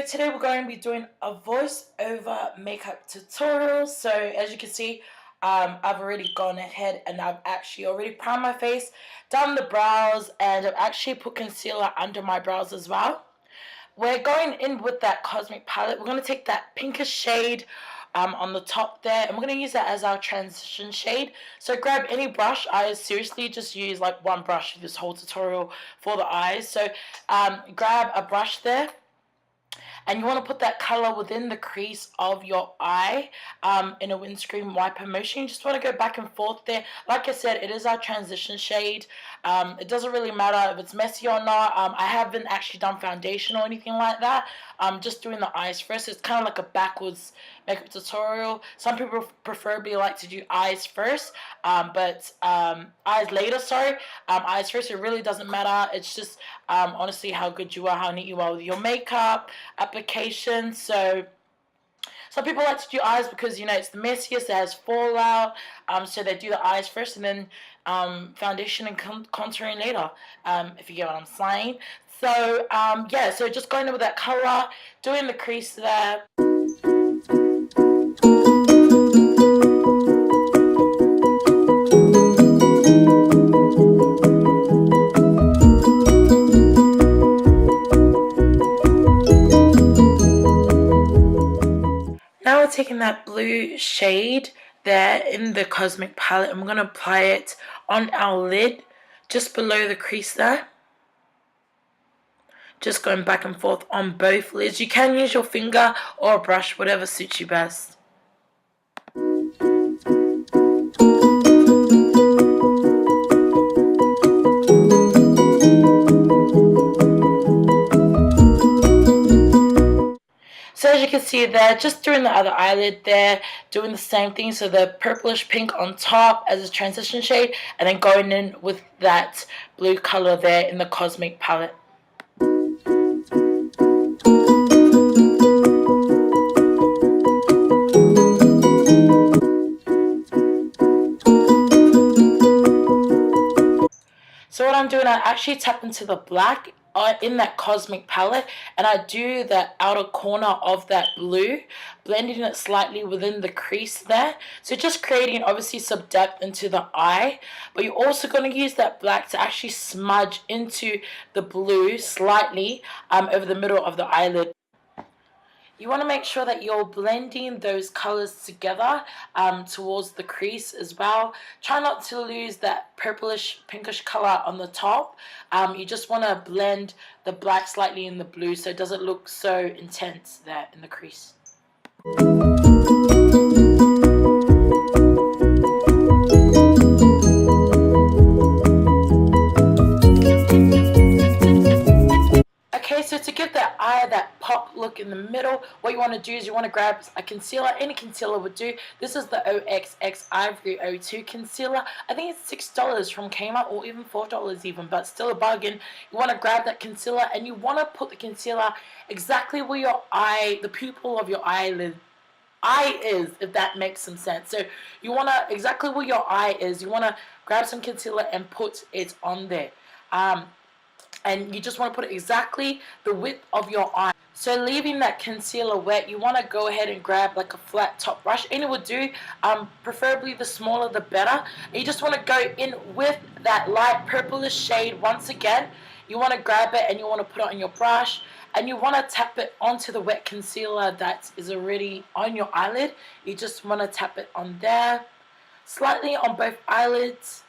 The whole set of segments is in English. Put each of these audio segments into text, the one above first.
today we're going to be doing a voice-over makeup tutorial. So as you can see, I've already gone ahead and I've actually already primed my face, done the brows, and I've actually put concealer under my brows as well. We're going in with that Cosmic palette. We're going to take that pinkish shade on the top there, and we're going to use that as our transition shade. So grab any brush. I seriously just use like one brush for this whole tutorial for the eyes. So grab a brush there, and you want to put that color within the crease of your eye in a windscreen wiper motion. You just want to go back and forth there. Like I said, it is our transition shade. It doesn't really matter if it's messy or not. I haven't actually done foundation or anything like that. I'm just doing the eyes first. It's kind of like a backwards makeup tutorial. Some people preferably like to do eyes first, but eyes later, sorry. Eyes first, it really doesn't matter. It's just honestly how good you are, how neat you are with your makeup application. So some people like to do eyes because, you know, it's the messiest, it has fallout, so they do the eyes first and then foundation and contouring later, if you get what I'm saying. So yeah, so just going in with that color, doing the crease there. Now we're taking that blue shade there in the Cosmic palette and we're going to apply it on our lid just below the crease there. Just going back and forth on both lids. You can use your finger or a brush, whatever suits you best. So as you can see there, just doing the other eyelid there, doing the same thing. So the purplish pink on top as a transition shade, and then going in with that blue color there in the Cosmic palette. So what I'm doing, I actually tap into the black in that Cosmic palette, and I do the outer corner of that blue, blending it slightly within the crease there. So just creating obviously some depth into the eye, but you're also going to use that black to actually smudge into the blue slightly over the middle of the eyelid. You want to make sure that you're blending those colors together towards the crease as well. Try not to lose that purplish pinkish color on the top. You just want to blend the black slightly in the blue so it doesn't look so intense there in the crease. So to give that eye that pop look in the middle, what you want to do is you want to grab a concealer. Any concealer would do. This is the OXX Ivory 02 concealer. I think it's $6 from KMART, or even $4 even, but still a bargain. You want to grab that concealer and you want to put the concealer exactly where your eye, the pupil of your eyelid is, if that makes some sense. So you want to, exactly where your eye is, you want to grab some concealer and put it on there. And you just want to put it exactly the width of your eye. So leaving that concealer wet, you want to go ahead and grab like a flat top brush. Any would do, preferably the smaller the better. And you just want to go in with that light purplish shade once again. You want to grab it and you want to put it on your brush. And you want to tap it onto the wet concealer that is already on your eyelid. You just want to tap it on there, slightly on both eyelids.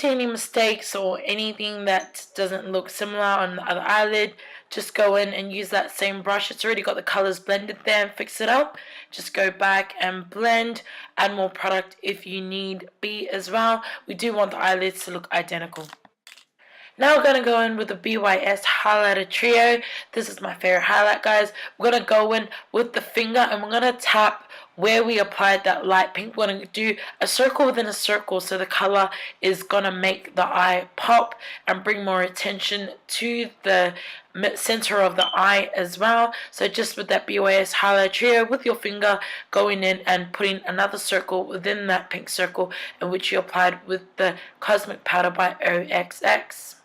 Any mistakes or anything that doesn't look similar on the other eyelid, just go in and use that same brush. It's already got the colors blended there, and fix it up. Just go back and blend, add more product if you need be as well. We do want the eyelids to look identical. Now we're going to go in with the BYS highlighter trio. This is my favorite highlight, guys. We're going to go in with the finger and we're going to tap where we applied that light pink, we're going to do a circle within a circle, so the color is going to make the eye pop and bring more attention to the center of the eye as well. So just with that BYS highlight trio, with your finger going in and putting another circle within that pink circle in which you applied with the Cosmic Powder by OXX.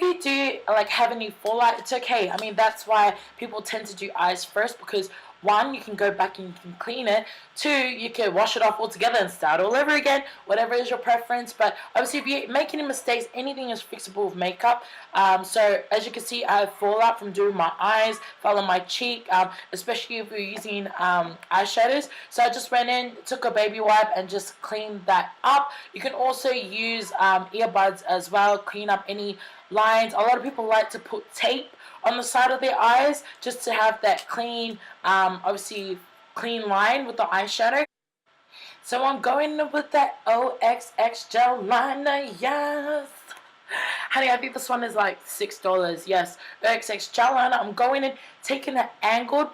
If you do like have any fallout, it's okay. I mean, that's why people tend to do eyes first, because one, you can go back and you can clean it. Two, you can wash it off altogether and start all over again, whatever is your preference. But obviously, if you make any mistakes, anything is fixable with makeup. So as you can see, I have fallout from doing my eyes, fell on my cheek, especially if you're using eyeshadows. So I just went in, took a baby wipe and just cleaned that up. You can also use earbuds as well, clean up any lines. A lot of people like to put tape on the side of their eyes just to have that clean, obviously clean line with the eyeshadow. So I'm going with that OXX gel liner, yes. Honey, I think this one is like $6, yes. OXX gel liner. I'm going in, taking an angled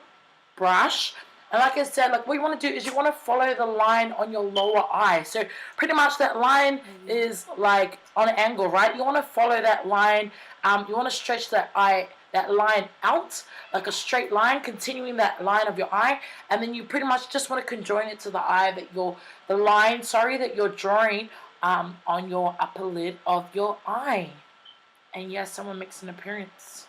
brush. And like I said, like what you want to do is you want to follow the line on your lower eye. So pretty much that line is like on an angle, right? You want to follow that line. You want to stretch that line out like a straight line, continuing that line of your eye, and then you pretty much just want to conjoin it to the eye that that you're drawing on your upper lid of your eye. And yes, someone makes an appearance.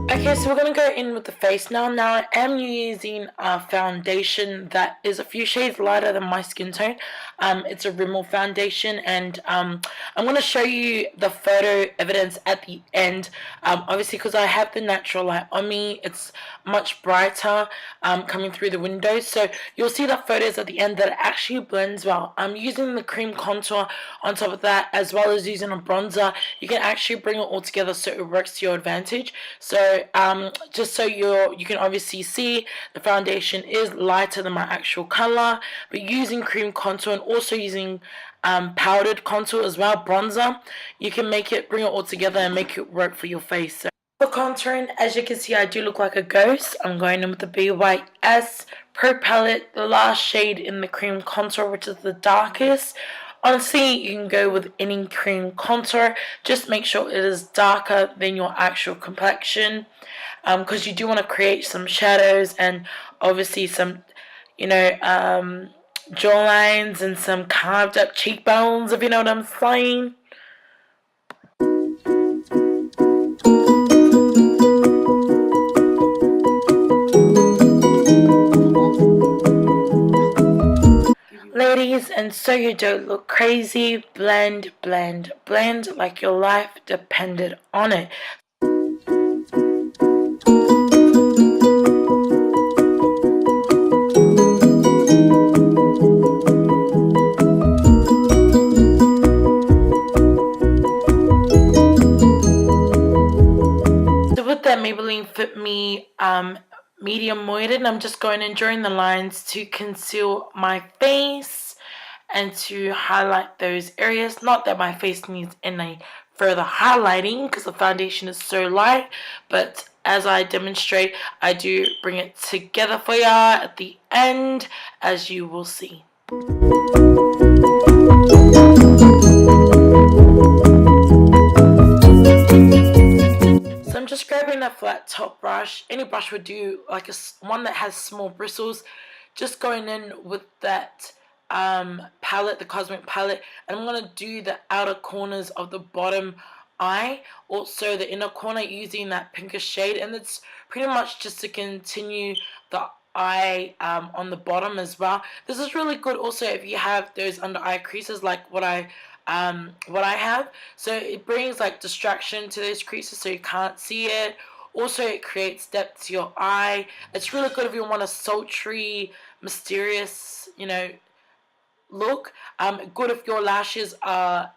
Okay, so we're going to go in with the face now. Now I am using a foundation that is a few shades lighter than my skin tone. It's a Rimmel foundation, and I'm going to show you the photo evidence at the end. Obviously, because I have the natural light on me, it's much brighter coming through the windows. So you'll see the photos at the end that it actually blends well. I'm using the cream contour on top of that, as well as using a bronzer. You can actually bring it all together so it works to your advantage. So just so you can obviously see, the foundation is lighter than my actual color, but using cream contour and also using powdered contour as well, bronzer, you can bring it all together and make it work for your face. So for contouring, as you can see, I do look like a ghost. I'm going in with the BYS Pro Palette, the last shade in the cream contour, which is the darkest. Honestly, you can go with any cream contour. Just make sure it is darker than your actual complexion, because you do want to create some shadows and obviously some, jawlines and some carved up cheekbones, if you know what I'm saying. Ladies, and so you don't look crazy, blend, blend, blend like your life depended on it. So with that Maybelline Fit Me medium weighted, I'm just going in during the lines to conceal my face and to highlight those areas. Not that my face needs any further highlighting because the foundation is so light, but as I demonstrate, I do bring it together for ya at the end, as you will see. So I'm just grabbing a flat top brush. Any brush would do, like one that has small bristles. Just going in with that palette, the Cosmic palette, and I'm going to do the outer corners of the bottom eye, also the inner corner, using that pinkish shade, and it's pretty much just to continue the eye on the bottom as well. This is really good also if you have those under eye creases like what I have. So it brings like distraction to those creases so you can't see it. Also, it creates depth to your eye. It's really good if you want a sultry, mysterious, look. Good if your lashes are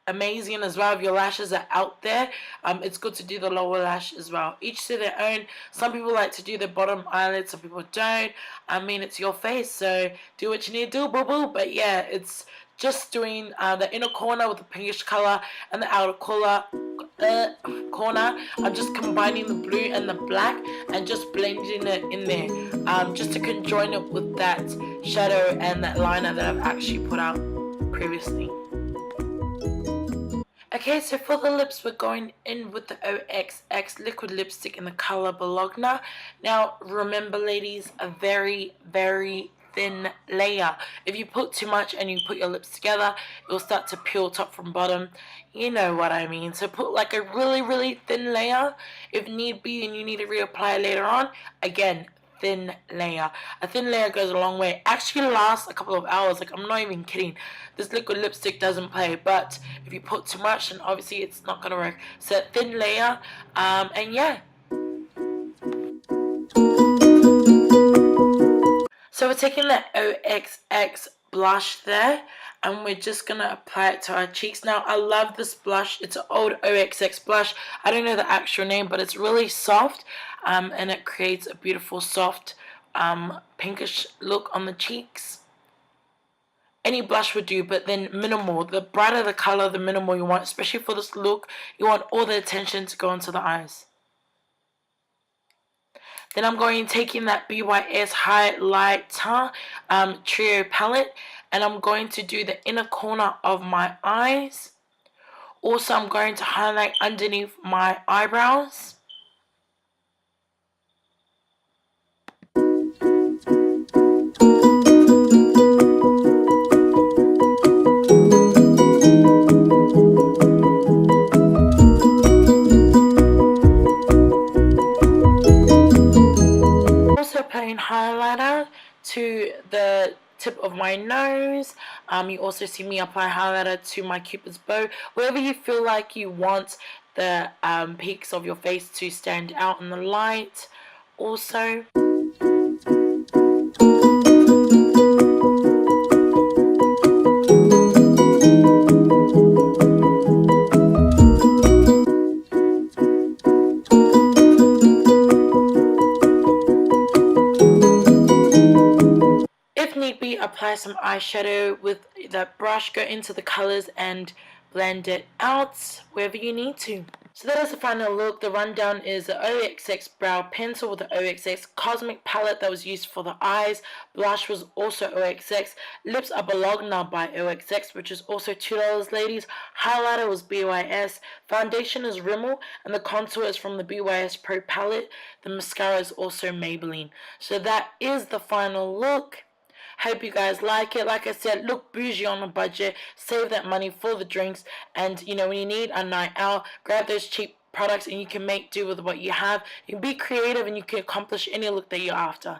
amazing as well. If your lashes are out there, it's good to do the lower lash as well. Each to their own. Some people like to do the bottom eyelid, some people don't. I mean, it's your face, so do what you need to do, boo boo. But yeah, it's just doing the inner corner with the pinkish color and the outer corner. I'm just combining the blue and the black and just blending it in there, just to conjoin it with that shadow and that liner that I've actually put out previously. Okay, so for the lips, we're going in with the OXX liquid lipstick in the color Bologna. Now, remember, ladies, a very, very thin layer. If you put too much and you put your lips together, it'll start to peel top from bottom. You know what I mean. So put like a really, really thin layer if need be, and you need to reapply later on. Again, thin layer. A thin layer goes a long way. Actually lasts a couple of hours. Like, I'm not even kidding. This liquid lipstick doesn't play, but if you put too much, then obviously it's not gonna work. So thin layer, and yeah. So we're taking the OXX blush there, and we're just gonna apply it to our cheeks. Now, I love this blush. It's an old OXX blush. I don't know the actual name, but it's really soft, and it creates a beautiful soft pinkish look on the cheeks. Any blush would do, but then minimal. The brighter the color, the minimal you want, especially for this look. You want all the attention to go into the eyes. Then I'm going taking that BYS Highlighter Trio palette, and I'm going to do the inner corner of my eyes. Also, I'm going to highlight underneath my eyebrows. Applying highlighter to the tip of my nose. You also see me apply highlighter to my cupid's bow, wherever you feel like you want the peaks of your face to stand out in the light. Also, if need be, apply some eyeshadow with that brush, go into the colors and blend it out wherever you need to. So that is the final look. The rundown is the OXX brow pencil with the OXX cosmic palette that was used for the eyes. Blush was also OXX. Lips are Bologna by OXX, which is also $2, ladies. Highlighter was BYS. Foundation is Rimmel, and the contour is from the BYS Pro palette. The mascara is also Maybelline. So that is the final look. Hope you guys like it. Like I said, look bougie on a budget. Save that money for the drinks. And, you know, when you need a night out, grab those cheap products and you can make do with what you have. You can be creative and you can accomplish any look that you're after.